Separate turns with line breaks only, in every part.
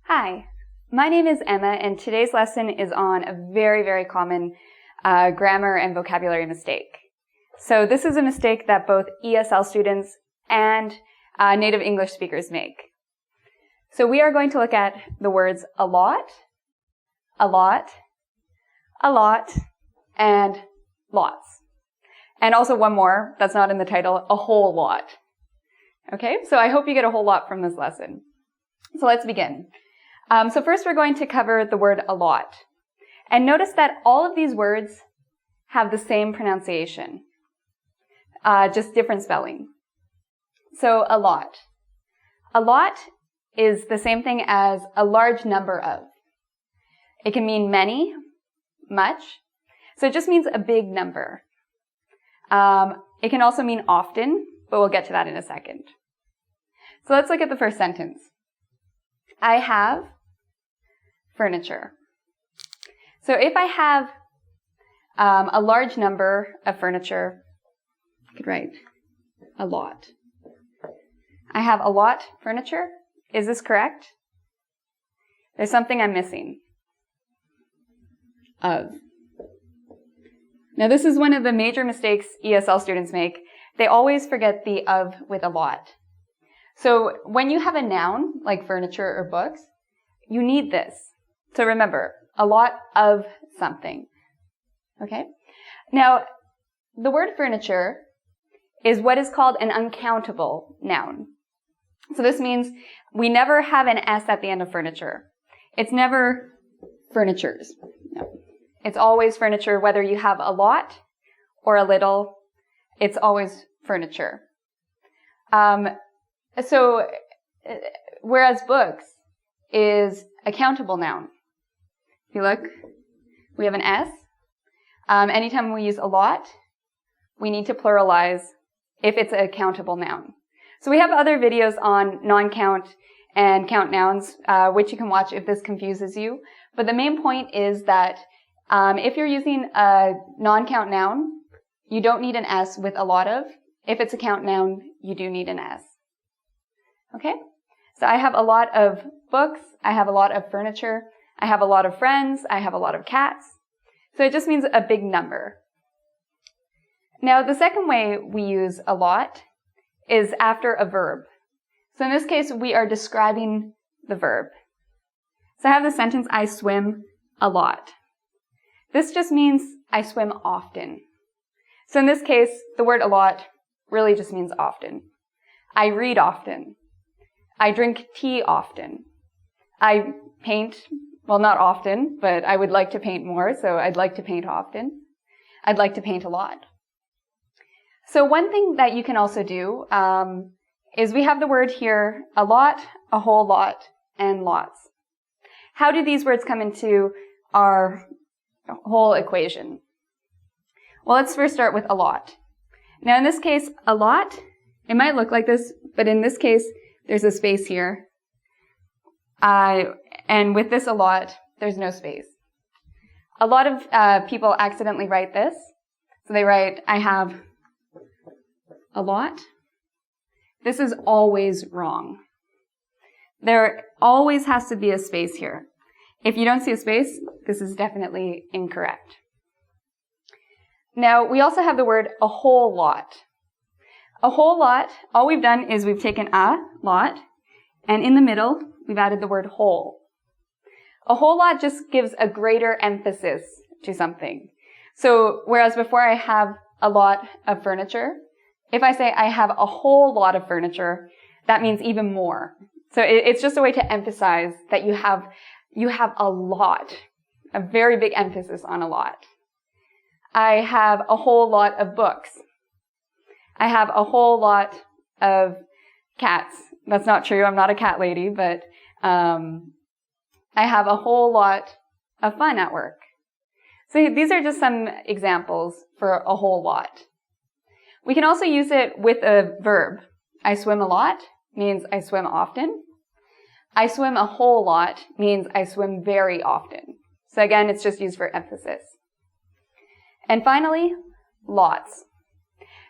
Hi, my name is Emma, and today's lesson is on a very common grammar and vocabulary mistake. So this is a mistake that both ESL students and native English speakers make. So we are going to look at the words allot, allot, and lots. And also one more that's not in the title, a whole lot. Okay, so I hope you get a whole lot from this lesson. So let's begin. So first we're going to cover the word allot. And notice that all of these words have the same pronunciation, just different spelling. So allot. Allot is the same thing as a large number of. It can mean many, much. So it just means a big number. It can also mean often, but we'll get to that in a second. So let's look at the first sentence. I have furniture. So if I have a large number of furniture, I could write a lot. I have a lot furniture. Is this correct? There's something I'm missing. Of. Now this is one of the major mistakes ESL students make. They always forget the of with a lot. So when you have a noun, like furniture or books, you need this. So remember, a lot of something. Okay? Now, the word furniture is what is called an uncountable noun. So this means we never have an S at the end of furniture. It's never furnitures. No. It's always furniture, whether you have a lot or a little, it's always furniture. So, whereas books is a countable noun. If you look, we have an S. Anytime we use a lot, we need to pluralize if it's a countable noun. So we have other videos on non-count and count nouns, which you can watch if this confuses you. But the main point is that if you're using a non-count noun, you don't need an S with a lot of. If it's a count noun, you do need an S. Okay? So I have a lot of books, I have a lot of furniture, I have a lot of friends, I have a lot of cats. So it just means a big number. Now the second way we use a lot is after a verb. So in this case, we are describing the verb. So I have the sentence, I swim a lot. This just means I swim often. So in this case, the word a lot really just means often. I read often. I drink tea often. I paint, well, not often, but I would like to paint more, so I'd like to paint often. I'd like to paint a lot. So one thing that you can also do is we have the word here, a lot, a whole lot, and lots. How do these words come into our whole equation? Well, let's first start with a lot. Now in this case, a lot, it might look like this, but in this case, there's a space here. And with this a lot, there's no space. A lot of people accidentally write this. So they write, I have a lot. This is always wrong. There always has to be a space here. If you don't see a space, this is definitely incorrect. Now, we also have the word a whole lot. A whole lot, all we've done is we've taken a lot, and in the middle, we've added the word whole. A whole lot just gives a greater emphasis to something. So, whereas before I have a lot of furniture, if I say I have a whole lot of furniture, that means even more. So it's just a way to emphasize that you have a lot, a very big emphasis on a lot. I have a whole lot of books. I have a whole lot of cats. That's not true. I'm not a cat lady, but I have a whole lot of fun at work. So these are just some examples for a whole lot. We can also use it with a verb. I swim a lot means I swim often. I swim a whole lot means I swim very often. So again, it's just used for emphasis. And finally, lots.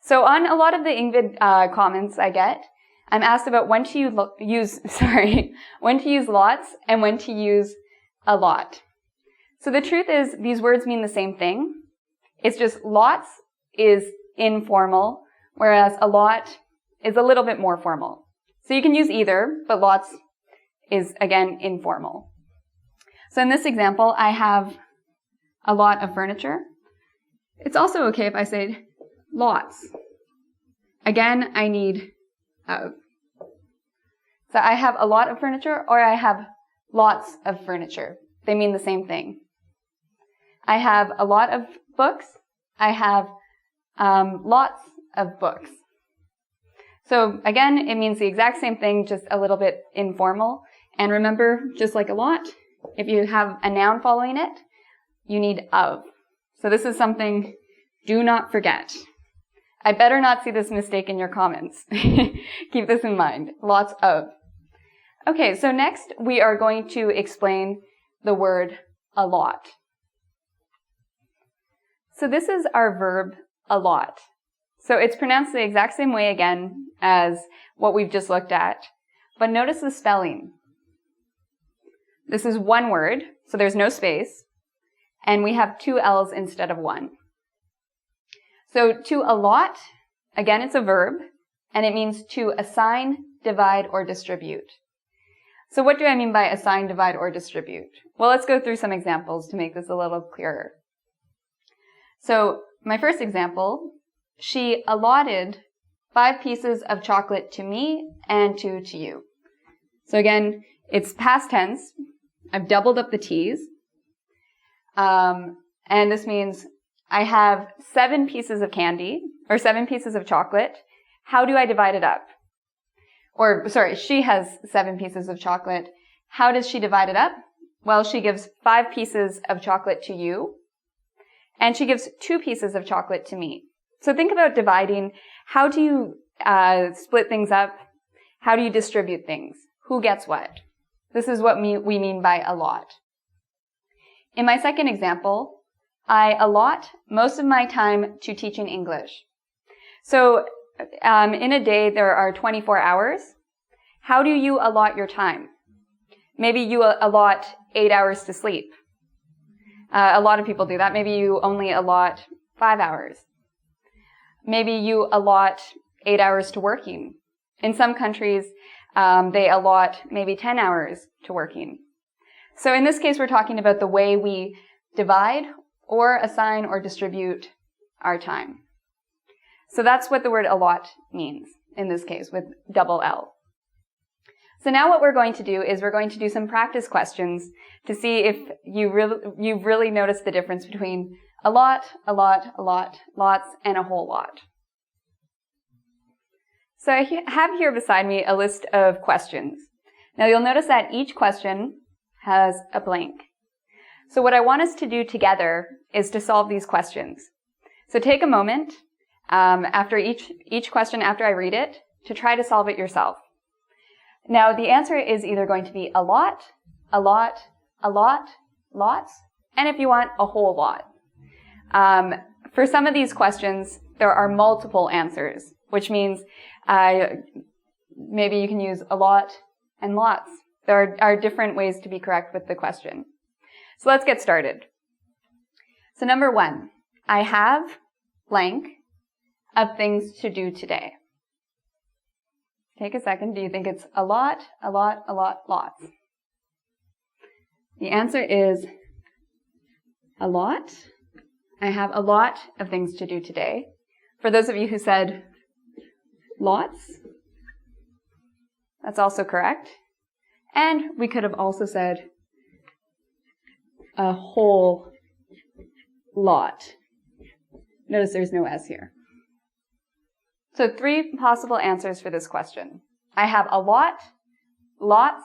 So on a lot of the IngVid comments I get, I'm asked about when to use lots and when to use a lot. So the truth is these words mean the same thing. It's just lots is informal, whereas a lot is a little bit more formal. So you can use either, but lots is, again, informal. So in this example, I have a lot of furniture. It's also okay if I say lots. Again, I need of. So I have a lot of furniture, or I have lots of furniture. They mean the same thing. I have a lot of books. I have lots of books. So again, it means the exact same thing, just a little bit informal. And remember, just like a lot, if you have a noun following it, you need of. So this is something, do not forget. I better not see this mistake in your comments. Keep this in mind. Lots of. Okay, so next we are going to explain the word allot. So this is our verb allot. So it's pronounced the exact same way again as what we've just looked at, but notice the spelling. This is one word, so there's no space, and we have two L's instead of one. So to allot, again, it's a verb, and it means to assign, divide, or distribute. So what do I mean by assign, divide, or distribute? Well, let's go through some examples to make this a little clearer. So my first example, she allotted 5 pieces of chocolate to me and 2 to you. So again, it's past tense. I've doubled up the T's. And this means I have 7 pieces of candy, or 7 pieces of chocolate. How do I divide it up? Or, sorry, she has 7 pieces of chocolate. How does she divide it up? Well, she gives 5 pieces of chocolate to you, and she gives 2 pieces of chocolate to me. So think about dividing. How do you split things up? How do you distribute things? Who gets what? This is what we mean by allot. In my second example, I allot most of my time to teaching English. So in a day, there are 24 hours. How do you allot your time? Maybe you allot 8 hours to sleep. A lot of people do that. Maybe you only allot 5 hours. Maybe you allot 8 hours to working. In some countries, they allot maybe 10 hours to working. So in this case, we're talking about the way we divide or assign or distribute our time. So that's what the word allot means in this case with double L. So now what we're going to do is we're going to do some practice questions to see if you've really noticed the difference between a lot, lots, and a whole lot. So I have here beside me a list of questions. Now you'll notice that each question has a blank. So what I want us to do together is to solve these questions. So take a moment after each question after I read it to try to solve it yourself. Now the answer is either going to be a lot, lots, and if you want, a whole lot. For some of these questions, there are multiple answers, which means maybe you can use a lot and lots. There are different ways to be correct with the question. So let's get started. So number 1, I have blank of things to do today. Take a second. Do you think it's a lot, lots? The answer is a lot. I have a lot of things to do today. For those of you who said lots, that's also correct. And we could have also said a whole lot. Notice there's no S here. So 3 possible answers for this question. I have a lot, lots,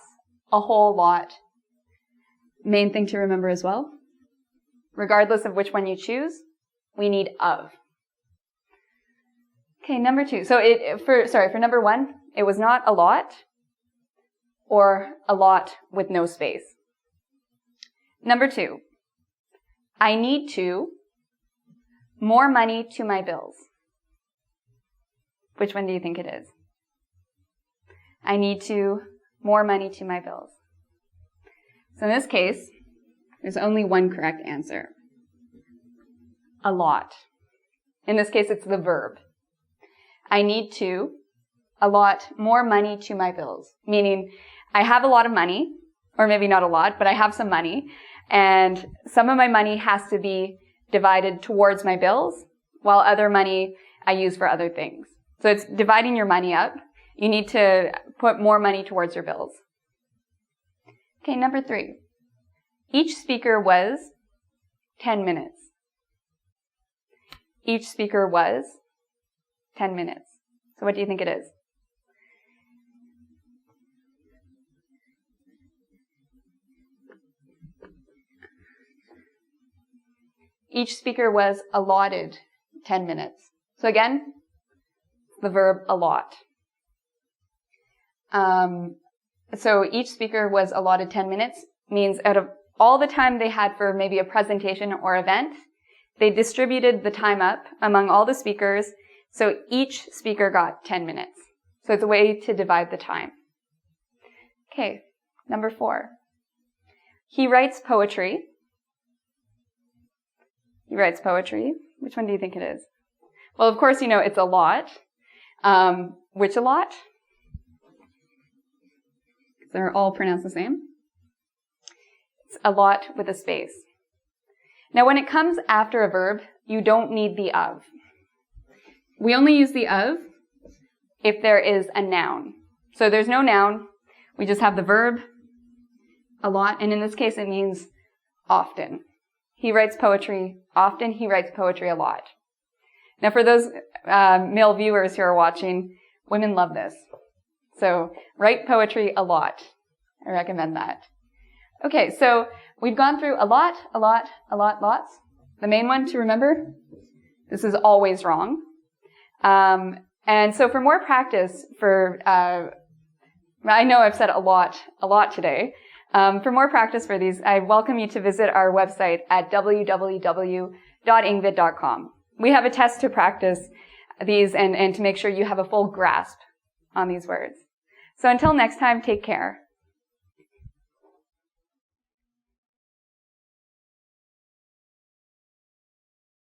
a whole lot. Main thing to remember as well, regardless of which one you choose, we need of. Okay, number 2. So for number 1, it was not a lot or a lot with no space. Number 2, I need to more money to my bills. Which one do you think it is? I need more money to my bills. So in this case, there's only one correct answer. Allot. In this case, it's the verb. I need to allot more money to my bills, meaning I have a lot of money, or maybe not a lot, but I have some money, and some of my money has to be divided towards my bills, while other money I use for other things. So it's dividing your money up. You need to put more money towards your bills. Okay, number 3. Each speaker was 10 minutes. Each speaker was 10 minutes. So what do you think it is? Each speaker was allotted 10 minutes. So again, the verb allot. So each speaker was allotted 10 minutes means out of all the time they had for maybe a presentation or event, they distributed the time up among all the speakers, so each speaker got 10 minutes. So it's a way to divide the time. Okay, number 4. He writes poetry. He writes poetry. Which one do you think it is? Well, of course, you know it's allot. Which allot? They're all pronounced the same. It's allot with a space. Now, when it comes after a verb, you don't need the of. We only use the of if there is a noun. So there's no noun. We just have the verb, allot, and in this case, it means often. He writes poetry often. He writes poetry a lot. Now, for those male viewers who are watching, women love this. So write poetry a lot. I recommend that. Okay, so we've gone through allot, lots. The main one to remember, this is always wrong. And so for more practice, I know I've said a lot today. For more practice for these, I welcome you to visit our website at www.ingvid.com. We have a test to practice these and to make sure you have a full grasp on these words. So until next time, take care.